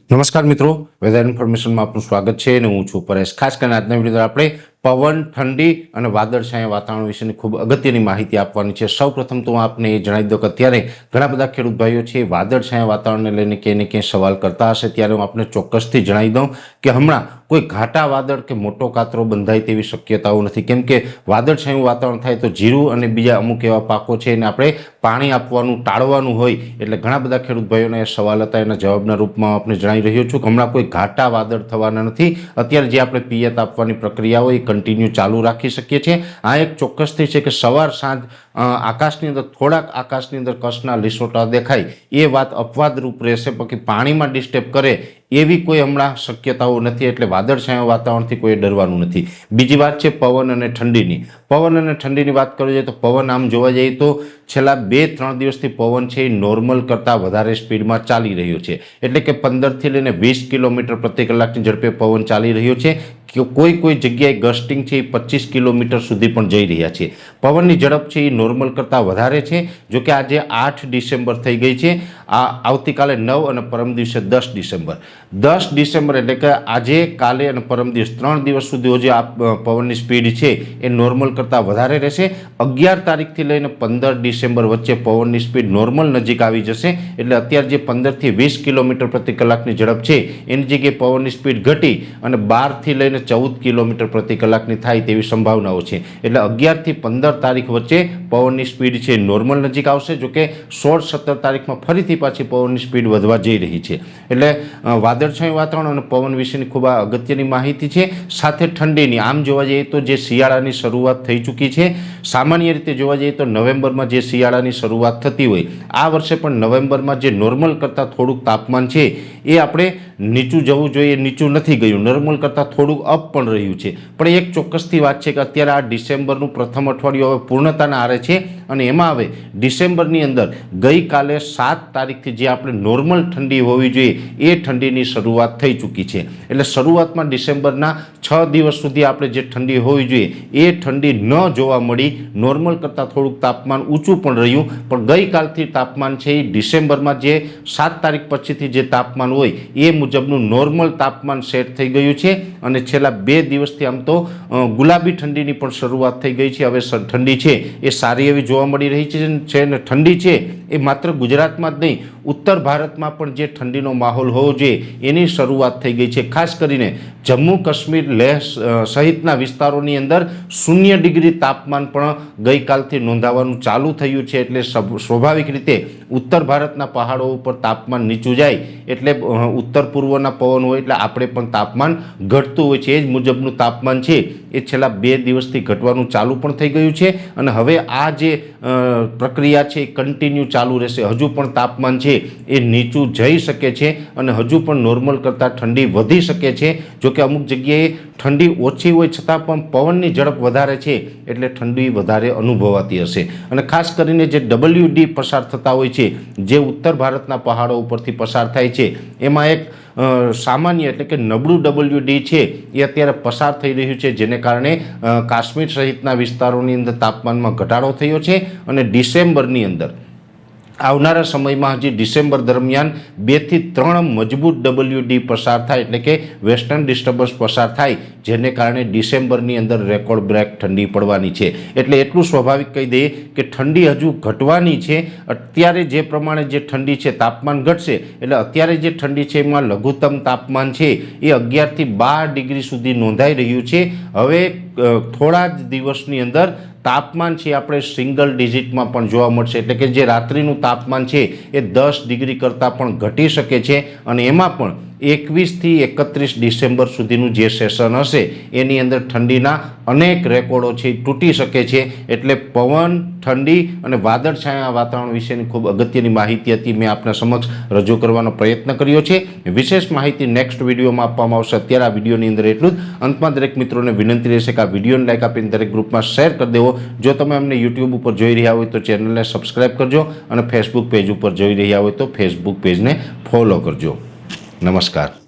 નમસ્કાર મિત્રો, વેધર ઇન્ફોર્મેશનમાં આપનું સ્વાગત છે અને હું છું પરેશ। ખાસ કરીને આજના વિડીયો આપણે પવન, ઠંડી અને વાદળછાયા વાતાવરણ વિશેની ખૂબ અગત્યની માહિતી આપવાની છે। સૌપ્રથમ તો હું આપને એ જણાવી દઉં કે અત્યારે ઘણા બધા ખેડૂત ભાઈઓ છે વાદળછાયા વાતાવરણને લઈને ક્યાંય ને ક્યાંય સવાલ કરતા હશે, ત્યારે હું આપને ચોક્કસથી જણાવી દઉં કે હમણાં કોઈ ઘાટા વાદળ કે મોટો કાતરો બંધાય તેવી શક્યતાઓ નથી, કેમ કે વાદળછાયું વાતાવરણ થાય તો જીરું અને બીજા અમુક એવા પાકો છે એને આપણે પાણી આપવાનું ટાળવાનું હોય, એટલે ઘણા બધા ખેડૂત ભાઈઓના એ સવાલ હતા, એના જવાબના રૂપમાં આપણે જણાવી રહ્યો છું કે હમણાં કોઈ ઘાટા વાદળ થવાના નથી। અત્યારે જે આપણે પિયત આપવાની પ્રક્રિયા હોય એ કન્ટિન્યુ ચાલુ રાખી શકીએ છીએ। આ એક ચોક્કસથી છે કે સવાર સાંજ આકાશની અંદર થોડાક આકાશની અંદર કચ્છના લીસોટા દેખાય એ વાત અપવાદરૂપ રહેશે, બાકી પાણીમાં ડિસ્ટર્બ કરે એવી કોઈ હમણાં શક્યતાઓ નથી, એટલે વાદળછાયા વાતાવરણથી કોઈ ડરવાનું નથી। બીજી વાત છે પવન અને ઠંડીની। પવન અને ઠંડીની વાત કરવી જોઈએ તો પવન આમ જોવા જઈએ તો છેલ્લા 2-3 દિવસથી પવન છે એ નોર્મલ કરતાં વધારે સ્પીડમાં ચાલી રહ્યો છે, એટલે કે 15થી લઈને 20 કિલોમીટર પ્રતિ કલાકની ઝડપે પવન ચાલી રહ્યો છે। કોઈ જગ્યાએ ગસ્ટિંગ છે એ 25 કિલોમીટર સુધી પણ જઈ રહ્યા છે। પવનની ઝડપ છે એ નોર્મલ કરતાં વધારે છે। જોકે આજે 8 ડિસેમ્બર થઈ ગઈ છે, આવતીકાલે 9 અને પરમ દિવસે 10 ડિસેમ્બર। 10 ડિસેમ્બર એટલે કે આજે, કાલે અને પરમ દિવસ 3 દિવસ સુધી જે આ પવનની સ્પીડ છે એ નોર્મલ કરતાં વધારે રહેશે। 11 તારીખથી લઈને 15 ડિસેમ્બર વચ્ચે પવનની સ્પીડ નોર્મલ નજીક આવી જશે, એટલે અત્યારે જે 15થી 20 કિલોમીટર પ્રતિ કલાકની ઝડપ છે એની જગ્યાએ પવનની સ્પીડ ઘટી અને 12થી લઈને 14 કિલોમીટર પ્રતિ કલાકની થાય તેવી સંભાવનાઓ છે। એટલે 11 થી 15 તારીખ વચ્ચે પવનની સ્પીડ છે નોર્મલ નજીક આવશે। જોકે 16-17 તારીખમાં ફરીથી પાછી પવનની સ્પીડ વધવા જઈ રહી છે। એટલે વાદળછાયું વાતાવરણ અને પવન વિશેની ખૂબ અગત્યની માહિતી છે। સાથે ઠંડીની આમ જોવા જઈએ તો જે શિયાળાની શરૂઆત થઈ ચૂકી છે, સામાન્ય રીતે જોવા જઈએ તો નવેમ્બરમાં જે શિયાળાની શરૂઆત થતી હોય, આ વર્ષે પણ નવેમ્બરમાં જે નોર્મલ કરતાં થોડુંક તાપમાન છે એ આપણે નીચું જવું જોઈએ, નીચું નથી ગયું, નોર્મલ કરતાં થોડુંક અપ પણ રહ્યું છે। પણ એક ચોક્કસથી વાત છે કે અત્યારે આ ડિસેમ્બરનું પ્રથમ અઠવાડિયું હવે પૂર્ણતાના આરે છે અને એમાં હવે ડિસેમ્બરની અંદર ગઈકાલે 7 તારીખથી જે આપણે નોર્મલ ઠંડી હોવી જોઈએ એ ઠંડીની શરૂઆત થઈ ચૂકી છે। એટલે શરૂઆતમાં ડિસેમ્બરના 6 દિવસ સુધી આપણે જે ઠંડી હોવી જોઈએ એ ઠંડી ન જોવા મળી, નોર્મલ કરતાં થોડુંક તાપમાન ઊંચું પણ રહ્યું। પણ ગઈકાલથી તાપમાન છે એ ડિસેમ્બરમાં જે 7 તારીખ પછીથી જે તાપમાન હોય એ મુજબનું નોર્મલ તાપમાન સેટ થઈ ગયું છે અને છેલ્લા 2 દિવસથી આમ તો ગુલાબી ઠંડીની પણ શરૂઆત થઈ ગઈ છે। હવે ઠંડી છે એ સારી એવી જોવા મળી રહી છે અને ઠંડી છે એ માત્ર ગુજરાતમાં જ નહીં, ઉત્તર ભારતમાં પણ જે ઠંડીનો માહોલ હોવો જોઈએ એની શરૂઆત થઈ ગઈ છે। ખાસ કરીને જમ્મુ કાશ્મીર, લેહ સહિતના વિસ્તારોની અંદર 0 ડિગ્રી તાપમાન પણ ગઈકાલથી નોંધાવાનું ચાલુ થયું છે। એટલે સ્વાભાવિક રીતે ઉત્તર ભારતના પહાડો ઉપર તાપમાન નીચું જાય એટલે ઉત્તર પૂર્વના પવન હોય એટલે આપણે પણ તાપમાન ઘટતું હોય છે। એ જ મુજબનું તાપમાન છે એ છેલ્લા 2 દિવસથી ઘટવાનું ચાલુ પણ થઈ ગયું છે અને હવે આ જે પ્રક્રિયા છે એ કન્ટિન્યુ ચાલુ રહેશે। હજુ પણ તાપમાન છે એ નીચું જઈ શકે છે અને હજુ પણ નોર્મલ કરતાં ઠંડી વધી શકે છે। જોકે અમુક જગ્યાએ ઠંડી ઓછી હોય છતાં પણ પવનની ઝડપ વધારે છે એટલે ઠંડી વધારે અનુભવાતી હશે। અને ખાસ કરીને જે WD પસાર થતા હોય છે, જે ઉત્તર ભારતના પહાડો ઉપરથી પસાર થાય છે, એમાં એક સામાન્ય એટલે કે નબળું WD છે એ અત્યારે પસાર થઈ રહ્યું છે, જેને કારણે કાશ્મીર સહિતના વિસ્તારોની અંદર તાપમાનમાં ઘટાડો થયો છે અને ડિસેમ્બરની અંદર આવનારા સમયમાં હજી ડિસેમ્બર દરમિયાન 2 થી 3 મજબૂત WD પસાર થાય એટલે કે વેસ્ટર્ન ડિસ્ટર્બન્સ પસાર થાય, જેને કારણે ડિસેમ્બરની અંદર રેકોર્ડ બ્રેક ઠંડી પડવાની છે। એટલે એટલું સ્વાભાવિક કહી દઈએ કે ઠંડી હજુ ઘટવાની છે। અત્યારે જે પ્રમાણે જે ઠંડી છે તાપમાન ઘટશે એટલે અત્યારે જે ઠંડી છે એમાં લઘુત્તમ તાપમાન છે એ 11 થી 12 ડિગ્રી સુધી નોંધાઈ રહ્યું છે। હવે થોડા જ દિવસની અંદર તાપમાન છે આપણે સિંગલ ડિજિટમાં પણ જોવા મળશે, એટલે કે જે રાત્રિનું તાપમાન છે એ 10 ડિગ્રી કરતાં પણ ઘટી શકે છે અને એમાં પણ 21 થી 31 ડિસેમ્બર સુધીનું જે સેશન હશે એની અંદર ઠંડીના અનેક રેકોર્ડો છે તૂટી શકે છે। એટલે પવન, ઠંડી અને વાદળછાયા વાતાવરણ વિશેની ખૂબ અગત્યની માહિતી હતી, મેં આપના સમક્ષ રજૂ કરવાનો પ્રયત્ન કર્યો છે। વિશેષ માહિતી નેક્સ્ટ વિડીયોમાં આપવામાં આવશે। અત્યારે આ વિડીયોની અંદર એટલું જ। અંતમાં દરેક મિત્રોને વિનંતી રહેશે કે આ વિડીયોને લાઈક આપીને દરેક ગ્રુપમાં શેર કરી દેવો। જો તમે અમને યુટ્યુબ ઉપર જોઈ રહ્યા હોય તો ચેનલને સબસ્ક્રાઈબ કરજો અને ફેસબુક પેજ ઉપર જોઈ રહ્યા હોય તો ફેસબુક પેજને ફોલો કરજો। નમસ્કાર।